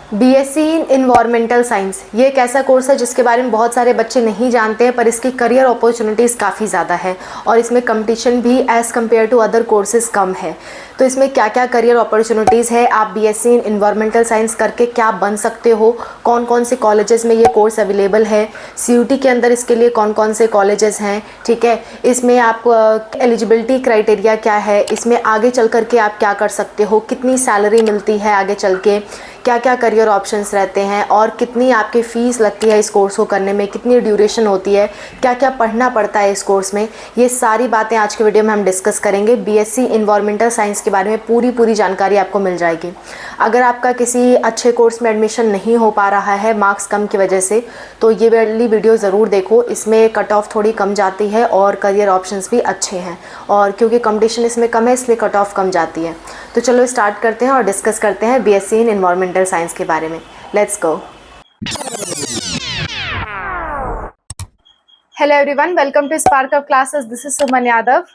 BSc in environmental science ये एक ऐसा कोर्स है जिसके बारे में बहुत सारे बच्चे नहीं जानते हैं, पर इसकी करियर अपॉर्चुनिटीज़ काफ़ी ज़्यादा है और इसमें कंपटीशन भी as compare to other courses कम है। तो इसमें क्या क्या करियर अपॉर्चुनिटीज़ है, आप बीएससी इन इन्वायरमेंटल साइंस करके क्या बन सकते हो, कौन कौन से कॉलेजेस में ये कोर्स अवेलेबल है, सीयूटी के अंदर इसके लिए कौन कौन से कॉलेजेस हैं, ठीक है, इसमें आपको एलिजिबिलिटी क्राइटेरिया क्या है, इसमें आगे चल कर के आप क्या कर सकते हो, कितनी सैलरी मिलती है आगे चल के, क्या क्या करियर ऑप्शंस रहते हैं और कितनी आपकी फ़ीस लगती है इस कोर्स को करने में, कितनी ड्यूरेशन होती है, क्या क्या पढ़ना पड़ता है इस कोर्स में, ये सारी बातें आज के वीडियो में हम डिस्कस करेंगे। बीएससी इन्वायरमेंटल साइंस के बारे में पूरी जानकारी आपको मिल जाएगी। अगर आपका किसी अच्छे कोर्स में एडमिशन नहीं हो पा रहा है मार्क्स कम की वजह से, तो ये वाली वीडियो ज़रूर देखो। इसमें कट ऑफ थोड़ी कम जाती है और करियर ऑप्शंस भी अच्छे हैं, और क्योंकि कंपटीशन इसमें कम है इसलिए कट ऑफ कम जाती है। तो चलो स्टार्ट करते हैं और डिस्कस करते हैं बीएससी इन इन्वायरमेंटल साइंस के बारे में। Let's go. Hello everyone, welcome to Spark of Classes. This is Suman Yadav.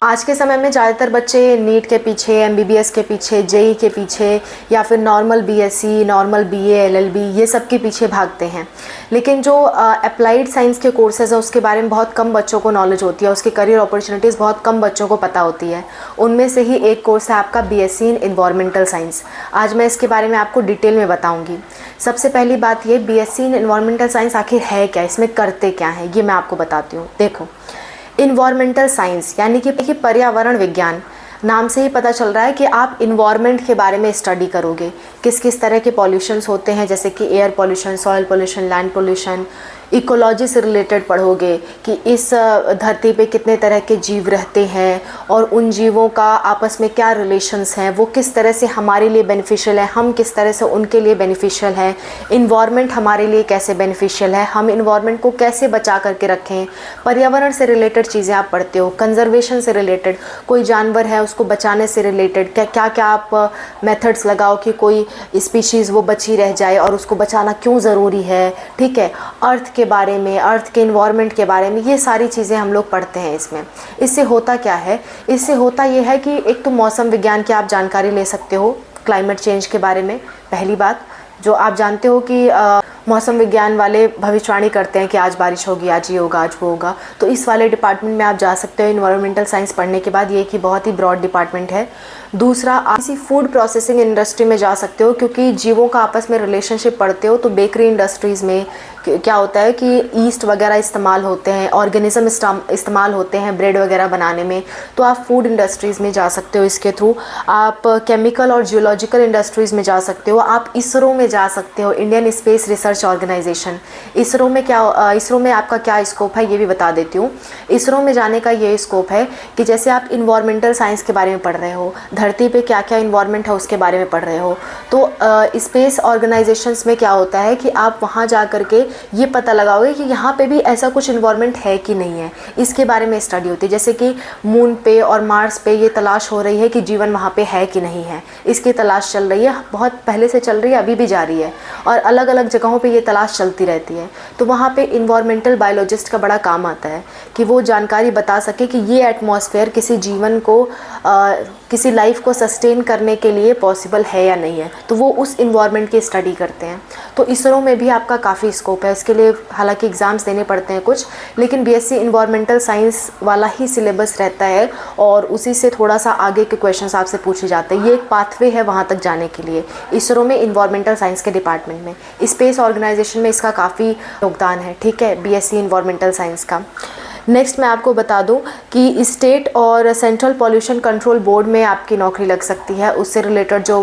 आज के समय में ज़्यादातर बच्चे नीट के पीछे, एमबीबीएस के पीछे, जेई के पीछे या फिर normal BSc, normal BA, LLB, ये सब के पीछे भागते हैं। लेकिन जो अप्लाइड साइंस के कोर्सेज हैं उसके बारे में बहुत कम बच्चों को नॉलेज होती है, उसकी करियर अपॉर्चुनिटीज़ बहुत कम बच्चों को पता होती है। उनमें से ही एक कोर्स है आपका बीएससी इन इन्वायरमेंटल साइंस। आज मैं इसके बारे में आपको डिटेल में बताऊँगी। सबसे पहली बात ये, बीएससी इन इन्वायरमेंटल साइंस आखिर है क्या, इसमें करते क्या हैं, ये मैं आपको बताती हूँ। देखो, इन्वायरमेंटल साइंस यानी कि पर्यावरण विज्ञान, नाम से ही पता चल रहा है कि आप इन्वायरमेंट के बारे में स्टडी करोगे। किस किस तरह के पॉल्यूशंस होते हैं, जैसे कि air pollution, soil pollution, land pollution. Ecology से रिलेटेड पढ़ोगे कि इस धरती पे कितने तरह के जीव रहते हैं और उन जीवों का आपस में क्या रिलेशंस हैं, वो किस तरह से हमारे लिए बेनिफिशियल है, हम किस तरह से उनके लिए बेनिफिशियल है, इन्वायरमेंट हमारे लिए कैसे बेनिफिशियल है, हम इन्वायरमेंट को कैसे बचा करके रखें। पर्यावरण से रिलेटेड चीज़ें आप पढ़ते हो। कंजर्वेशन से रिलेटेड, कोई जानवर है उसको बचाने से रिलेटेड क्या क्या आप मेथड्स लगाओ कि कोई स्पीशीज़ वो बची रह जाए और उसको बचाना क्यों ज़रूरी है, ठीक है। अर्थ के बारे में, अर्थ के इन्वायरमेंट के बारे में, ये सारी चीज़ें हम लोग पढ़ते हैं इसमें। इससे होता क्या है, इससे होता ये है कि एक तो मौसम विज्ञान की आप जानकारी ले सकते हो, क्लाइमेट चेंज के बारे में। पहली बात, जो आप जानते हो कि मौसम विज्ञान वाले भविष्यवाणी करते हैं कि आज बारिश होगी, आज ये होगा, आज वो होगा, तो इस वाले डिपार्टमेंट में आप जा सकते हो इन्वायरमेंटल साइंस पढ़ने के बाद। ये कि बहुत ही ब्रॉड डिपार्टमेंट है। दूसरा, आप किसी फूड प्रोसेसिंग इंडस्ट्री में जा सकते हो, क्योंकि जीवों का आपस में रिलेशनशिप पढ़ते हो। तो बेकरी इंडस्ट्रीज़ में क्या होता है कि ईस्ट वगैरह इस्तेमाल होते हैं, ऑर्गेनिज्म इस्तेमाल होते हैं ब्रेड वगैरह बनाने में, तो आप फूड इंडस्ट्रीज़ में जा सकते हो इसके थ्रू। आप केमिकल और जियोलॉजिकल इंडस्ट्रीज़ में जा सकते हो। आप इसरो में जा सकते हो, Indian space research organisation. ISRO में आपका क्या स्कोप है ये भी बता देती हूँ। इसरो में जाने का ये स्कोप है कि जैसे आप इन्वायरमेंटल साइंस के बारे में पढ़ रहे हो, धरती पे क्या क्या इन्वायरमेंट है उसके बारे में पढ़ रहे हो, तो स्पेस ऑर्गेनाइजेशंस में क्या होता है कि आप वहाँ जा कर के ये पता लगाओगे कि यहाँ पे भी ऐसा कुछ इन्वायरमेंट है कि नहीं है, इसके बारे में स्टडी होती है। जैसे कि मून पे और मार्स पे ये तलाश हो रही है कि जीवन वहाँ पे है कि नहीं है, इसकी तलाश चल रही है, बहुत पहले से चल रही है, अभी भी जारी है, और अलग अलग जगहों पे ये तलाश चलती रहती है। तो वहाँ पे इन्वायरमेंटल बायोलॉजिस्ट का बड़ा काम आता है कि वो जानकारी बता सके कि ये एटमॉस्फेयर किसी जीवन को, किसी लाइफ को सस्टेन करने के लिए पॉसिबल है या नहीं है, तो वो उस इन्वायरमेंट की स्टडी करते हैं। तो इसरो में भी आपका काफ़ी स्कोप है। इसके लिए हालांकि एग्ज़ाम्स देने पड़ते हैं कुछ, लेकिन बीएससी इन्वायरमेंटल साइंस वाला ही सिलेबस रहता है और उसी से थोड़ा सा आगे के क्वेश्चंस आपसे पूछे जाते हैं। ये एक पाथवे है वहाँ तक जाने के लिए। इसरो में इन्वायरमेंटल साइंस के डिपार्टमेंट में, स्पेस ऑर्गेनाइजेशन में इसका काफ़ी योगदान है, ठीक है, बीएससी इन्वायरमेंटल साइंस का। नेक्स्ट मैं आपको बता दूं कि स्टेट और सेंट्रल पॉल्यूशन कंट्रोल बोर्ड में आपकी नौकरी लग सकती है। उससे रिलेटेड जो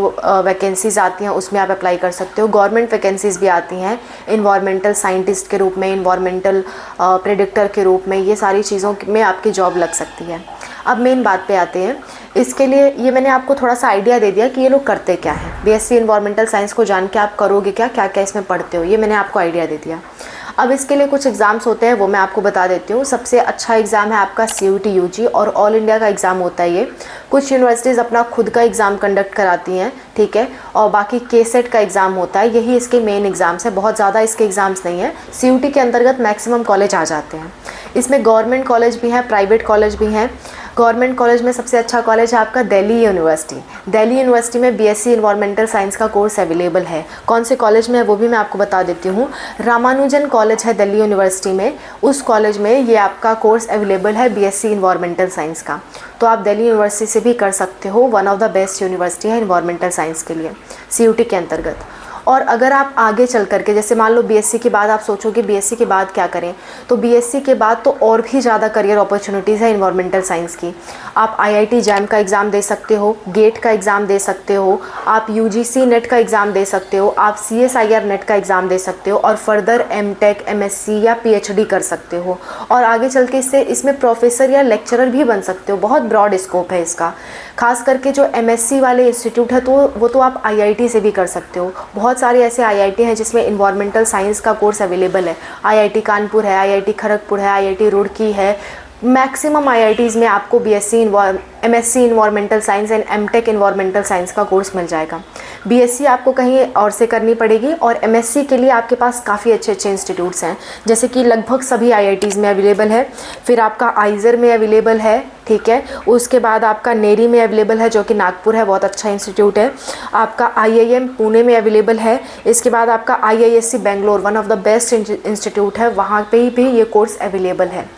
वैकेंसीज़ आती हैं उसमें आप अप्लाई कर सकते हो। गवर्नमेंट वैकेंसीज़ भी आती हैं इन्वायरमेंटल साइंटिस्ट के रूप में, इन्वायरमेंटल प्रेडिक्टर के रूप में, ये सारी चीज़ों में आपकी जॉब लग सकती है। अब मेन बात पे आते हैं। इसके लिए ये मैंने आपको थोड़ा सा आइडिया दे दिया कि ये लोग करते क्या हैं। बीएससी इन्वायरमेंटल साइंस को जान के आप करोगे क्या, क्या क्या इसमें पढ़ते हो, ये मैंने आपको आइडिया दे दिया। अब इसके लिए कुछ एग्ज़ाम्स होते हैं, वो मैं आपको बता देती हूँ। सबसे अच्छा एग्ज़ाम है आपका सीयूटी यूजी, और ऑल इंडिया का एग्ज़ाम होता है ये। कुछ यूनिवर्सिटीज़ अपना खुद का एग्ज़ाम कंडक्ट कराती हैं, ठीक है, और बाकी केसेट का एग्ज़ाम होता है। यही इसके मेन एग्ज़ाम्स है, बहुत ज़्यादा इसके एग्ज़ाम्स नहीं है। सीयूटी के अंतर्गत मैक्सिमम कॉलेज आ जाते हैं। इसमें गवर्नमेंट कॉलेज भी हैं, प्राइवेट कॉलेज भी हैं। गवर्नमेंट कॉलेज में सबसे अच्छा कॉलेज है आपका दिल्ली यूनिवर्सिटी। दिल्ली यूनिवर्सिटी में बीएससी इन्वायरमेंटल साइंस का कोर्स अवेलेबल है। कौन से कॉलेज में है वो भी मैं आपको बता देती हूँ। रामानुजन कॉलेज है दिल्ली यूनिवर्सिटी में, उस कॉलेज में ये आपका कोर्स अवेलेबल है बीएससी इन्वायरमेंटल साइंस का। तो आप दिल्ली यूनिवर्सिटी से भी कर सकते हो, one of the best university है इन्वायरमेंटल साइंस के लिए सीयूटी के अंतर्गत। और अगर आप आगे चल करके, जैसे मान लो बीएससी के बाद आप सोचोगे बीएससी के बाद क्या करें, तो बीएससी के बाद तो और भी ज़्यादा करियर अपॉर्चुनिटीज़ है इन्वायरमेंटल साइंस की। आप आईआईटी जैम का एग्ज़ाम दे सकते हो, गेट का एग्ज़ाम दे सकते हो, आप यूजीसी नेट का एग्ज़ाम दे सकते हो, आप सीएसआईआर नेट का एग्ज़ाम दे सकते हो और फर्दर एमटेक, एमएससी या पीएचडी कर सकते हो। और आगे चल के इसमें प्रोफेसर या लेक्चरर भी बन सकते हो। बहुत ब्रॉड स्कोप है इसका। खास करके जो एमएससी वाले इंस्टीट्यूट है तो वो तो आप आईआईटी से भी कर सकते हो। बहुत सारे ऐसे आईआईटी हैं जिसमें इन्वायरमेंटल साइंस का कोर्स अवेलेबल है। आईआईटी कानपुर है, आईआईटी खड़गपुर है, आईआईटी रुड़की है। मैक्सिमम आईआईटीज़ में आपको BSc MSc environmental science and MTech environmental science का कोर्स मिल जाएगा। बीएससी आपको कहीं और से करनी पड़ेगी और एमएससी के लिए आपके पास काफ़ी अच्छे अच्छे इंस्टीट्यूट्स हैं, जैसे कि लगभग सभी आईआईटीज़ में अवेलेबल है। फिर आपका आइजर में अवेलेबल है, ठीक है। उसके बाद आपका नेरी में अवेलेबल है जो कि नागपुर है, बहुत अच्छा इंस्टीट्यूट है। आपका आईआईएम पुणे में अवेलेबल है। इसके बाद आपका IISc Bangalore, one of the best institute है, वहाँ पे भी ये कोर्स अवेलेबल है।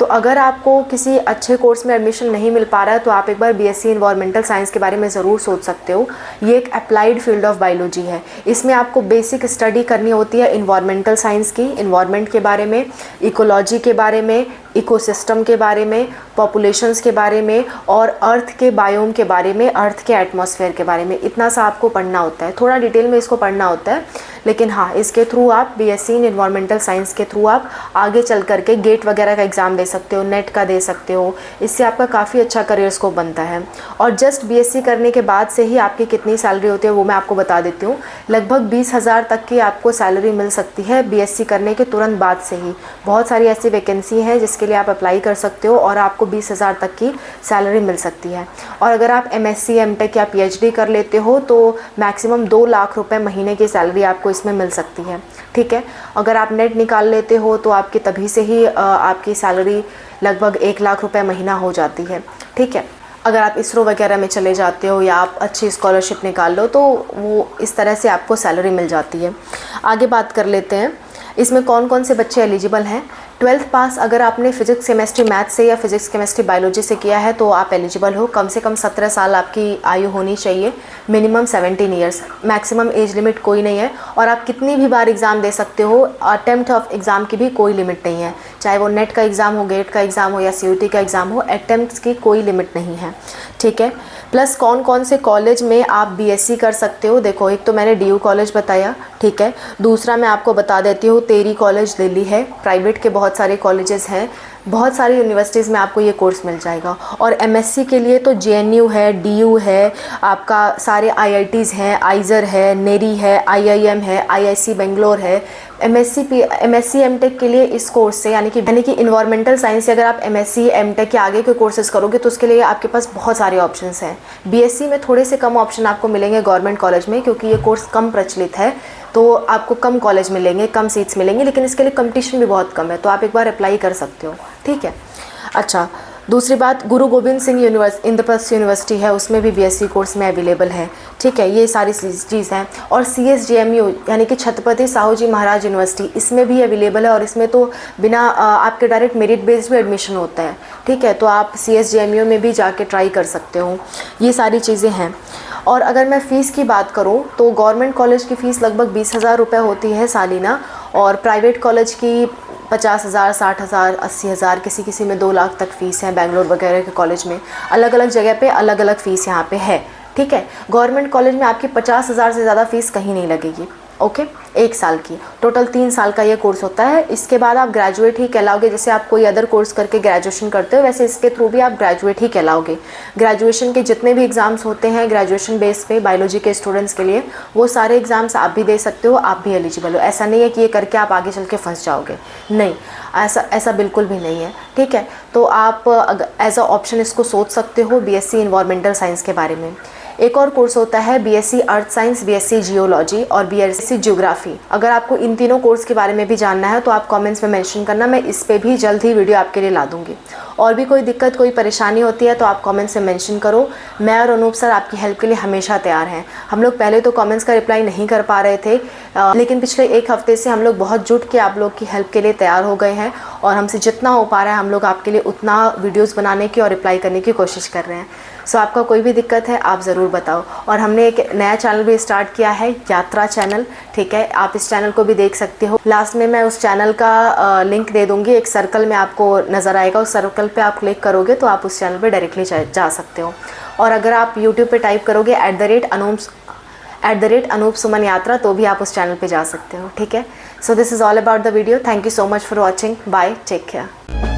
तो अगर आपको किसी अच्छे कोर्स में एडमिशन नहीं मिल पा रहा है तो आप एक बार बीएससी इन्वायरमेंटल साइंस के बारे में ज़रूर सोच सकते हो। ये एक अप्लाइड फील्ड ऑफ बायोलॉजी है। इसमें आपको बेसिक स्टडी करनी होती है इन्वायरमेंटल साइंस की, इन्वायरमेंट के बारे में, इकोलॉजी के बारे में, इकोसिस्टम के बारे में, पॉपुलेशंस के बारे में और अर्थ के बायोम के बारे में, अर्थ के एटमॉस्फेयर के बारे में। इतना सा आपको पढ़ना होता है, थोड़ा डिटेल में इसको पढ़ना होता है। लेकिन हाँ, इसके थ्रू आप बीएससी इन इन्वायरमेंटल साइंस के थ्रू आप आगे चल करके गेट वगैरह का एग्ज़ाम दे सकते हो, नेट का दे सकते हो। इससे आपका काफ़ी अच्छा करियर स्कोप बनता है। और जस्ट बीएससी करने के बाद से ही आपकी कितनी सैलरी होती है वो मैं आपको बता देती हूँ। लगभग 20,000 तक की आपको सैलरी मिल सकती है बीएससी करने के तुरंत बाद से ही। बहुत सारी ऐसी वैकेंसी है जिसके लिए आप अप्लाई कर सकते हो और आपको 20,000 तक की सैलरी मिल सकती है। और अगर आप एमएससी, एमटेक या पीएचडी कर लेते हो तो मैक्सिमम 2 लाख रुपए महीने की सैलरी आपको इसमें मिल सकती है, ठीक है। अगर आप नेट निकाल लेते हो तो आपकी तभी से ही आपकी सैलरी लगभग 1 लाख रुपए महीना हो जाती है, ठीक है। अगर आप इसरो वगैरह में चले जाते हो या आप अच्छी स्कॉलरशिप निकाल लो तो वो इस तरह से आपको सैलरी मिल जाती है। आगे बात कर लेते हैं इसमें कौन कौन से बच्चे एलिजिबल हैं। 12th पास अगर आपने फिजिक्स, केमिस्ट्री, मैथ से या फिजिक्स, केमिस्ट्री, बायोलॉजी से किया है तो आप एलिजिबल हो। कम से कम 17 साल आपकी आयु होनी चाहिए, minimum 17 years, maximum age limit कोई नहीं है। और आप कितनी भी बार एग्ज़ाम दे सकते हो, अटेम्प्ट ऑफ एग्ज़ाम की भी कोई लिमिट नहीं है। चाहे वो नेट का एग्ज़ाम हो, गेट का एग्ज़ाम हो या सीयूटी का एग्ज़ाम हो, अटेम्प्ट्स की कोई लिमिट नहीं है, ठीक है। प्लस कौन कौन से कॉलेज में आप बीएससी कर सकते हो, देखो एक तो मैंने डीयू कॉलेज बताया, ठीक है। दूसरा मैं आपको बता देती हूँ टेरी कॉलेज दिल्ली है। प्राइवेट के बहुत सारे कॉलेजेस हैं, बहुत सारी यूनिवर्सिटीज़ में आपको ये कोर्स मिल जाएगा। और एमएससी के लिए तो जेएनयू है, डीयू है, आपका सारे आईआईटीज़ हैं, आइजर है, नेरी है, आईआईएम है, आईआईसी बेंगलोर है। एमएससी एमटेक के लिए इस कोर्स से यानी कि इन्वायरमेंटल साइंस से अगर आप एमएससी एमटेक के आगे के कोर्सेज करोगे तो उसके लिए आपके पास बहुत सारे ऑप्शंस हैं। बीएससी में थोड़े से कम ऑप्शन आपको मिलेंगे गवर्नमेंट कॉलेज में, क्योंकि ये कोर्स कम प्रचलित है तो आपको कम कॉलेज मिलेंगे, कम सीट्स मिलेंगी, लेकिन इसके लिए कंपटीशन भी बहुत कम है, तो आप एक बार अप्लाई कर सकते हो, ठीक है। अच्छा, दूसरी बात, गुरु गोविंद सिंह इंद्रप्रस्थ यूनिवर्सिटी है, उसमें भी बीएससी कोर्स में अवेलेबल है, ठीक है। ये सारी चीज़ हैं। और सीएसजेएमयू यानी कि छत्रपति साहू जी महाराज यूनिवर्सिटी, इसमें भी अवेलेबल है और इसमें तो बिना आपके डायरेक्ट मेरिट बेस्ड भी एडमिशन होता है, ठीक है। तो आप सीएसजेएमयू में भी जाके ट्राई कर सकते हो। ये सारी चीज़ें हैं। और अगर मैं फ़ीस की बात करूँ तो गवर्नमेंट कॉलेज की फ़ीस लगभग 20,000 रुपये होती है सालाना, और प्राइवेट कॉलेज की 50,000, 60,000, 80,000, किसी में 2 लाख तक फ़ीस है। बेंगलोर वगैरह के कॉलेज में अलग अलग जगह पे अलग अलग फ़ीस यहाँ पे है, ठीक है। गवर्नमेंट कॉलेज में आपकी 50,000 से ज़्यादा फ़ीस कहीं नहीं लगेगी, ओके। 1 साल की, टोटल 3 साल का ये कोर्स होता है। इसके बाद आप ग्रेजुएट ही कहलाओगे। जैसे आप कोई अदर कोर्स करके ग्रेजुएशन करते हो, वैसे इसके थ्रू भी आप ग्रेजुएट ही कहलाओगे। ग्रेजुएशन के जितने भी एग्ज़ाम्स होते हैं ग्रेजुएशन बेस पे बायोलॉजी के स्टूडेंट्स के लिए, वो सारे एग्ज़ाम्स आप भी दे सकते हो, आप भी एलिजिबल हो। ऐसा नहीं है कि ये करके आप आगे चल के फंस जाओगे, नहीं, ऐसा बिल्कुल भी नहीं है, ठीक है। तो आप एज अ ऑप्शन इसको सोच सकते हो बीएससी इन्वायरमेंटल साइंस के बारे में। एक और कोर्स होता है BSc earth science, BSc geology और बीएससी ज्योग्राफी। अगर आपको इन तीनों कोर्स के बारे में भी जानना है तो आप कमेंट्स में मेंशन करना, मैं इस पे भी जल्द ही वीडियो आपके लिए ला दूंगी। और भी कोई दिक्कत, कोई परेशानी होती है तो आप कमेंट्स में मेंशन करो। मैं और अनूप सर आपकी हेल्प के लिए हमेशा तैयार हैं। हम लोग पहले तो कमेंट्स का रिप्लाई नहीं कर पा रहे थे, लेकिन पिछले एक हफ्ते से हम लोग बहुत जुट के आप लोग की हेल्प के लिए तैयार हो गए हैं और हमसे जितना हो पा रहा है हम लोग आपके लिए उतना वीडियोज़ बनाने की और रिप्लाई करने की कोशिश कर रहे हैं। सो आपका कोई भी दिक्कत है आप ज़रूर बताओ। और हमने एक नया चैनल भी स्टार्ट किया है, यात्रा चैनल, ठीक है। आप इस चैनल को भी देख सकते हो। लास्ट में मैं उस चैनल का लिंक दे दूँगी, एक सर्कल में आपको नज़र आएगा, उस सर्कल पे आप क्लिक करोगे तो आप उस चैनल पे डायरेक्टली जा सकते हो। और अगर आप यूट्यूब पे टाइप करोगे @अनूप सुमन यात्रा तो भी आप उस चैनल पे जा सकते हो, ठीक है। So this is all about the video. Thank you so much for watching. Bye, take care.